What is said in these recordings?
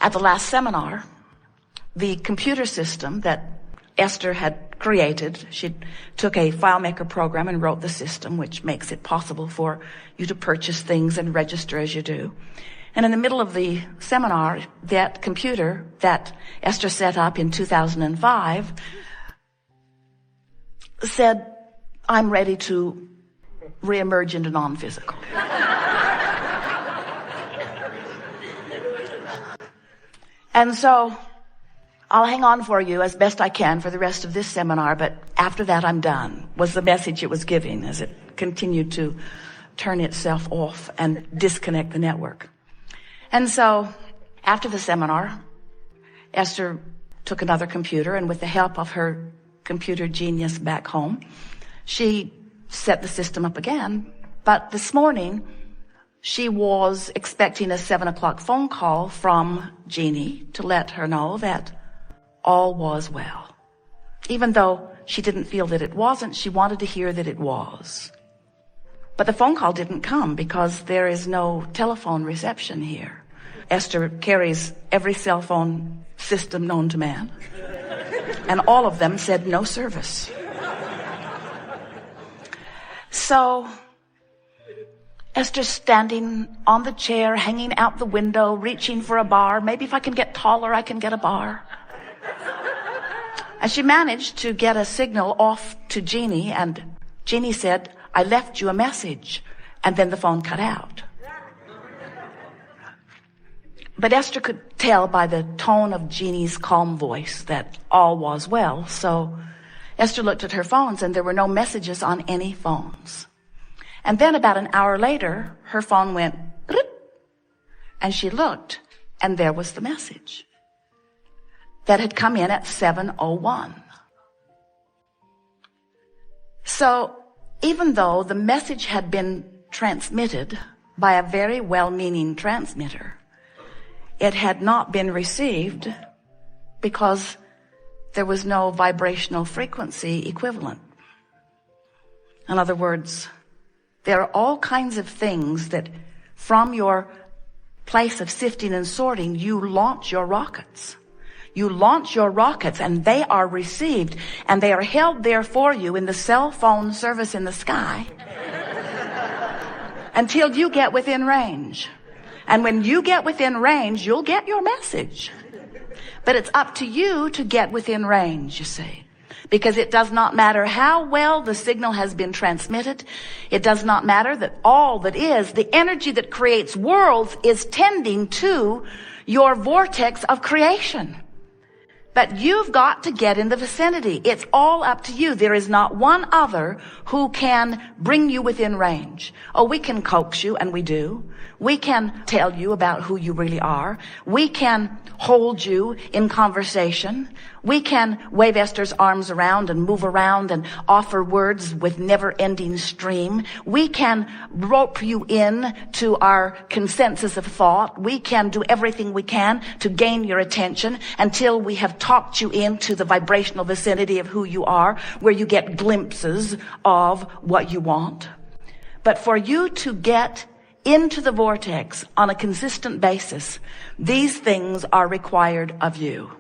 At the last seminar, the computer system that Esther had created, she took a FileMaker program and wrote the system, which makes it possible for you to purchase things and register as you do. And in the middle of the seminar, that computer that Esther set up in 2005 said, "I'm ready to reemerge into non-physical." And so I'll hang on for you as best I can for the rest of this seminar, but after that I'm done, was the message it was giving as it continued to turn itself off and disconnect the network. And so after the seminar, Esther took another computer, and with the help of her computer genius back home, she set the system up again. But this morning, she was expecting a 7 o'clock phone call from Jeannie to let her know that all was well. Even though she didn't feel that it wasn't, she wanted to hear that it was. But the phone call didn't come because there is no telephone reception here. Esther carries every cell phone system known to man, and all of them said no service. So Esther's standing on the chair, hanging out the window, reaching for a bar. Maybe if I can get taller, I can get a bar. And she managed to get a signal off to Jeannie, and Jeannie said, "I left you a message," and then the phone cut out. But Esther could tell by the tone of Jeannie's calm voice that all was well, so Esther looked at her phones, and there were no messages on any phones. And then about an hour later, her phone went, and she looked, and there was the message that had come in at 7:01. So even though the message had been transmitted by a very well-meaning transmitter, it had not been received because there was no vibrational frequency equivalent. In other words, there are all kinds of things that from your place of sifting and sorting, you launch your rockets. You launch your rockets, and they are received, and they are held there for you in the cell phone service in the sky until you get within range. And when you get within range, you'll get your message. But it's up to you to get within range, you see. Because it does not matter how well the signal has been transmitted. It does not matter that all that is, the energy that creates worlds, is tending to your vortex of creation. But you've got to get in the vicinity. It's all up to you. There is not one other who can bring you within range. Oh, we can coax you, and we do. We can tell you about who you really are. We can hold you in conversation. We can wave Esther's arms around and move around and offer words with never-ending stream. We can rope you in to our consensus of thought. We can do everything we can to gain your attention until we have talked you into the vibrational vicinity of who you are, where you get glimpses of what you want. But for you to get into the vortex on a consistent basis, these things are required of you.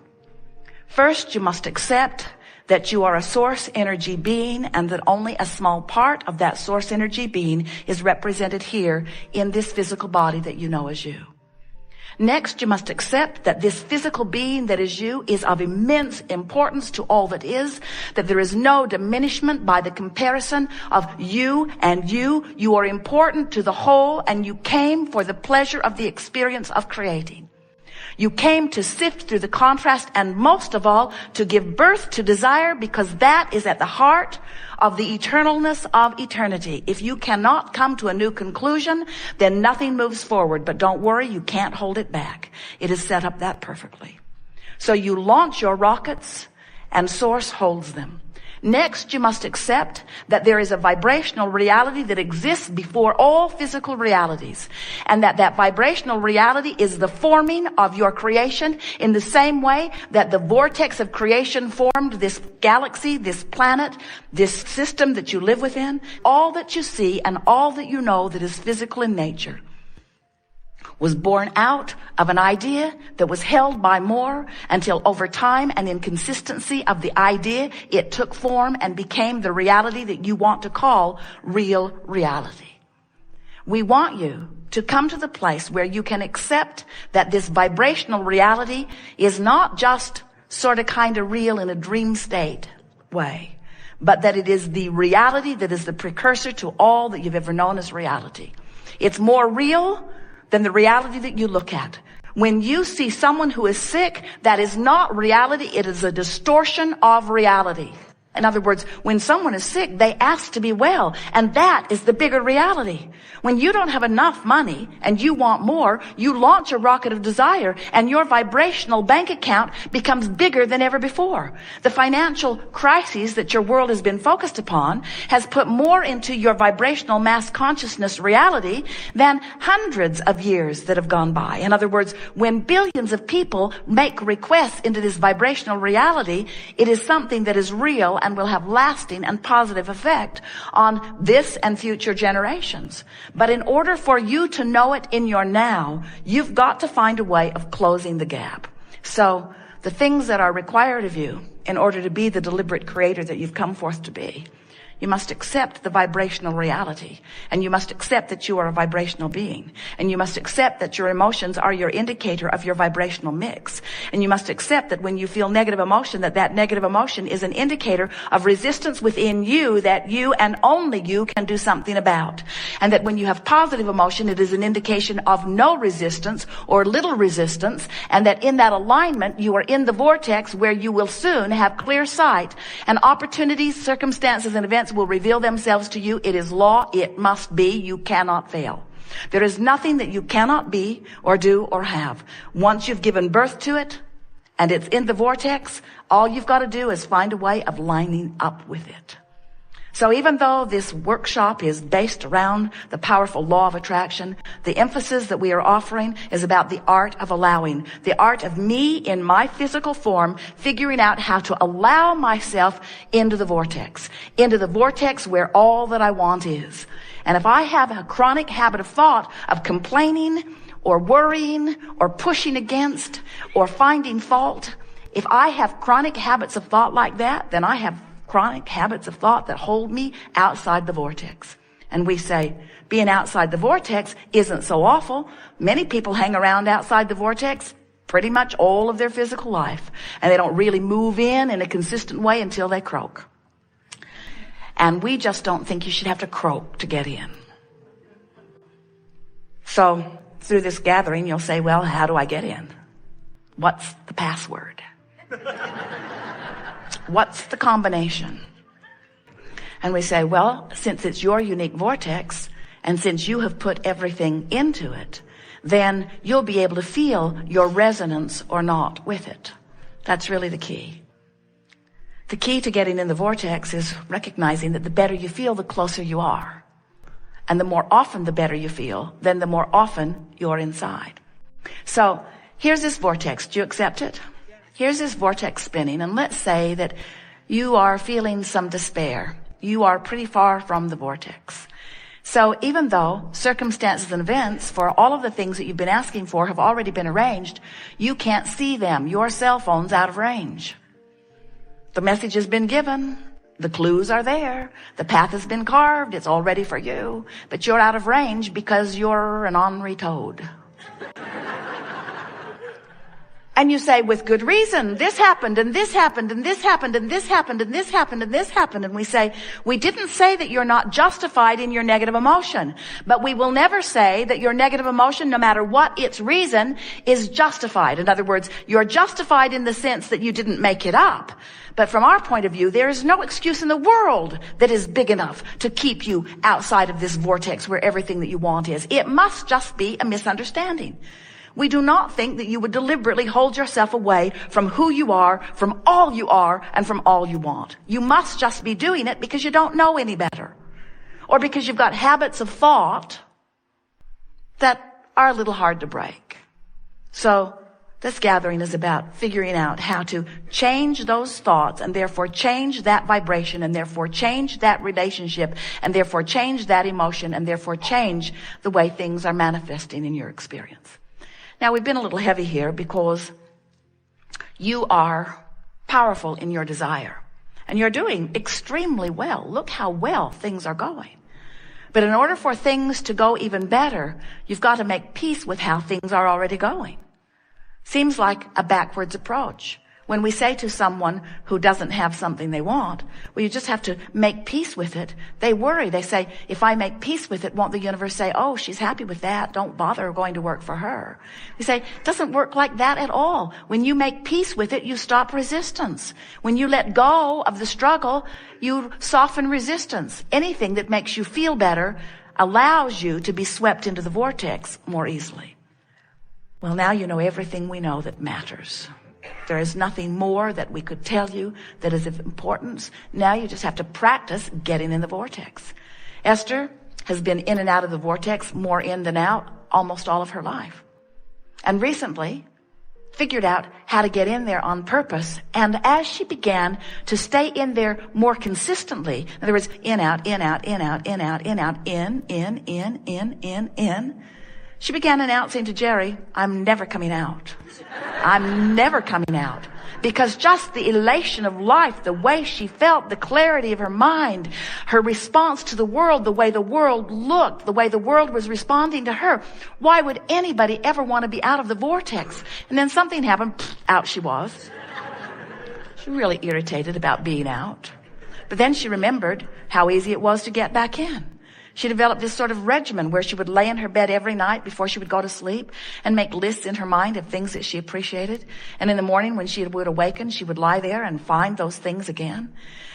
First, you must accept that you are a source energy being, and that only a small part of that source energy being is represented here in this physical body that you know as you. Next, you must accept that this physical being that is you is of immense importance to all that is, that there is no diminishment by the comparison of you and you. You are important to the whole, and you came for the pleasure of the experience of creating. You came to sift through the contrast, and most of all, to give birth to desire, because that is at the heart of the eternalness of eternity. If you cannot come to a new conclusion, then nothing moves forward. But don't worry, you can't hold it back. It is set up that perfectly. So you launch your rockets, and Source holds them. Next, you must accept that there is a vibrational reality that exists before all physical realities, and that vibrational reality is the forming of your creation in the same way that the vortex of creation formed this galaxy, this planet, this system that you live within. All that you see and all that you know that is physical in nature was born out of an idea that was held by more until over time and in consistency of the idea, it took form and became the reality that you want to call real reality. We want you to come to the place where you can accept that this vibrational reality is not just sort of kind of real in a dream state way, but that it is the reality that is the precursor to all that you've ever known as reality. It's more real than the reality that you look at. When you see someone who is sick, that is not reality. It is a distortion of reality. In other words, when someone is sick, they ask to be well, and that is the bigger reality. When you don't have enough money and you want more, you launch a rocket of desire, and your vibrational bank account becomes bigger than ever before. The financial crises that your world has been focused upon has put more into your vibrational mass consciousness reality than hundreds of years that have gone by. In other words, when billions of people make requests into this vibrational reality, it is something that is real and will have lasting and positive effect on this and future generations. But in order for you to know it in your now, you've got to find a way of closing the gap. So the things that are required of you in order to be the deliberate creator that you've come forth to be, you must accept the vibrational reality, and you must accept that you are a vibrational being, and you must accept that your emotions are your indicator of your vibrational mix, and you must accept that when you feel negative emotion, that negative emotion is an indicator of resistance within you that you and only you can do something about, and that when you have positive emotion, it is an indication of no resistance or little resistance, and that in that alignment you are in the vortex where you will soon have clear sight, and opportunities, circumstances, and events will reveal themselves to you. It is law. It must be. You cannot fail. There is nothing that you cannot be or do or have. Once you've given birth to it and it's in the vortex, all you've got to do is find a way of lining up with it. So even though this workshop is based around the powerful law of attraction, the emphasis that we are offering is about the art of allowing, the art of me in my physical form, figuring out how to allow myself into the vortex where all that I want is. And if I have a chronic habit of thought of complaining or worrying or pushing against or finding fault, if I have chronic habits of thought like that, then I have chronic habits of thought that hold me outside the vortex. And we say, being outside the vortex isn't so awful. Many people hang around outside the vortex pretty much all of their physical life, and they don't really move in a consistent way until they croak. And we just don't think you should have to croak to get in. So through this gathering, you'll say, well, how do I get in? What's the password? What's the combination? And we say, well, since it's your unique vortex, and since you have put everything into it, then you'll be able to feel your resonance or not with it. That's really the key. The key to getting in the vortex is recognizing that the better you feel, the closer you are. And the more often the better you feel, then the more often you're inside. So here's this vortex. Do you accept it? Here's this vortex spinning, and let's say that you are feeling some despair. You are pretty far from the vortex. So even though circumstances and events for all of the things that you've been asking for have already been arranged, you can't see them. Your cell phone's out of range. The message has been given. The clues are there. The path has been carved. It's all ready for you. But you're out of range because you're an ornery toad. And you say, with good reason, this happened, and this happened, and this happened, and this happened, and this happened, and this happened. And we say, we didn't say that you're not justified in your negative emotion, but we will never say that your negative emotion, no matter what its reason, is justified. In other words, you're justified in the sense that you didn't make it up. But from our point of view, there is no excuse in the world that is big enough to keep you outside of this vortex where everything that you want is. It must just be a misunderstanding. We do not think that you would deliberately hold yourself away from who you are, from all you are, and from all you want. You must just be doing it because you don't know any better, or because you've got habits of thought that are a little hard to break. So this gathering is about figuring out how to change those thoughts and therefore change that vibration and therefore change that relationship and therefore change that emotion and therefore change the way things are manifesting in your experience. Now, we've been a little heavy here because you are powerful in your desire and you're doing extremely well. Look how well things are going. But in order for things to go even better, you've got to make peace with how things are already going. Seems like a backwards approach. When we say to someone who doesn't have something they want, well, you just have to make peace with it. They worry. They say, if I make peace with it, won't the universe say, oh, she's happy with that. Don't bother going to work for her. We say, it doesn't work like that at all. When you make peace with it, you stop resistance. When you let go of the struggle, you soften resistance. Anything that makes you feel better allows you to be swept into the vortex more easily. Well, now you know everything we know that matters. There is nothing more that we could tell you that is of importance. Now you just have to practice getting in the vortex. Esther has been in and out of the vortex, more in than out, almost all of her life. And recently figured out how to get in there on purpose. And as she began to stay in there more consistently, in other words, in, out, in, out, in, out, in, out, in, out, in, she began announcing to Jerry, I'm never coming out. I'm never coming out. Because just the elation of life, the way she felt, the clarity of her mind, her response to the world, the way the world looked, the way the world was responding to her. Why would anybody ever want to be out of the vortex? And then something happened, out she was. She was really irritated about being out. But then she remembered how easy it was to get back in. She developed this sort of regimen where she would lay in her bed every night before she would go to sleep and make lists in her mind of things that she appreciated. And in the morning when she would awaken, she would lie there and find those things again.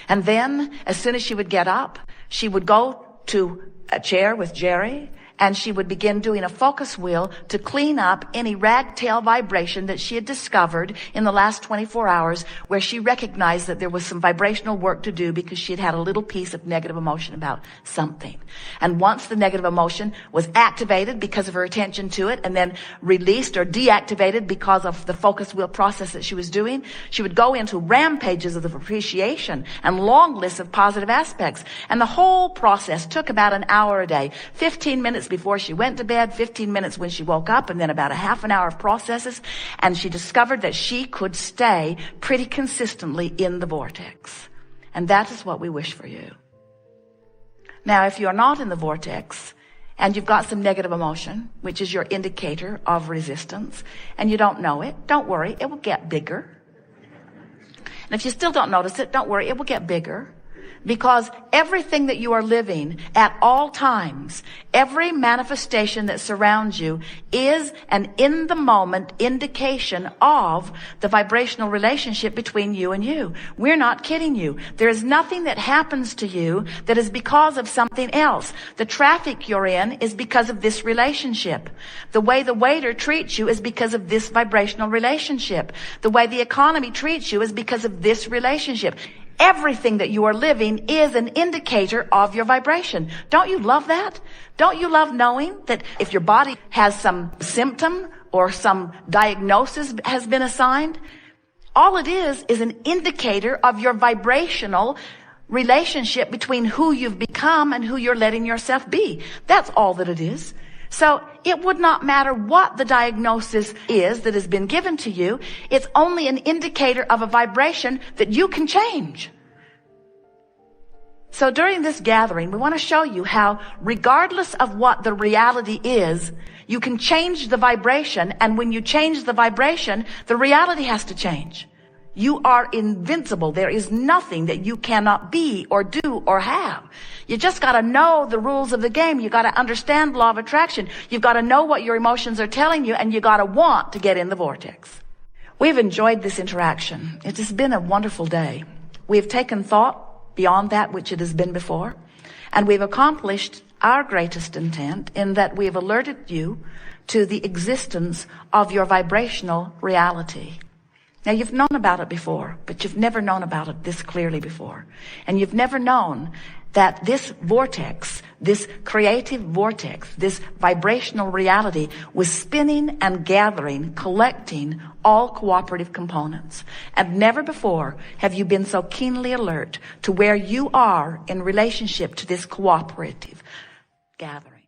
And then as soon as she would get up, she would go to a chair with Jerry and she would begin doing a focus wheel to clean up any ragtail vibration that she had discovered in the last 24 hours where she recognized that there was some vibrational work to do because she had had a little piece of negative emotion about something. And once the negative emotion was activated because of her attention to it and then released or deactivated because of the focus wheel process that she was doing, she would go into rampages of appreciation and long lists of positive aspects. And the whole process took about an hour a day, 15 minutes before she went to bed, 15 minutes when she woke up, and then about a half an hour of processes. And she discovered that she could stay pretty consistently in the vortex. And that is what we wish for you. Now, if you're not in the vortex and you've got some negative emotion, which is your indicator of resistance, and you don't know it, don't worry, it will get bigger. And if you still don't notice it, don't worry, it will get bigger. Because everything that you are living at all times, every manifestation that surrounds you is an in the moment indication of the vibrational relationship between you and you. We're not kidding you. There is nothing that happens to you that is because of something else. The traffic you're in is because of this relationship. The way the waiter treats you is because of this vibrational relationship. The way the economy treats you is because of this relationship. Everything that you are living is an indicator of your vibration. Don't you love that? Don't you love knowing that if your body has some symptom or some diagnosis has been assigned, all it is an indicator of your vibrational relationship between who you've become and who you're letting yourself be. That's all that it is. So it would not matter what the diagnosis is that has been given to you. It's only an indicator of a vibration that you can change. So during this gathering, we want to show you how, regardless of what the reality is, you can change the vibration. And when you change the vibration, the reality has to change. You are invincible. There is nothing that you cannot be or do or have. You just got to know the rules of the game. You got to understand law of attraction. You've got to know what your emotions are telling you, and you got to want to get in the vortex. We've enjoyed this interaction. It has been a wonderful day. We've taken thought beyond that which it has been before, and we've accomplished our greatest intent in that we've alerted you to the existence of your vibrational reality. Now, you've known about it before, but you've never known about it this clearly before. And you've never known that this vortex, this creative vortex, this vibrational reality was spinning and gathering, collecting all cooperative components. And never before have you been so keenly alert to where you are in relationship to this cooperative gathering.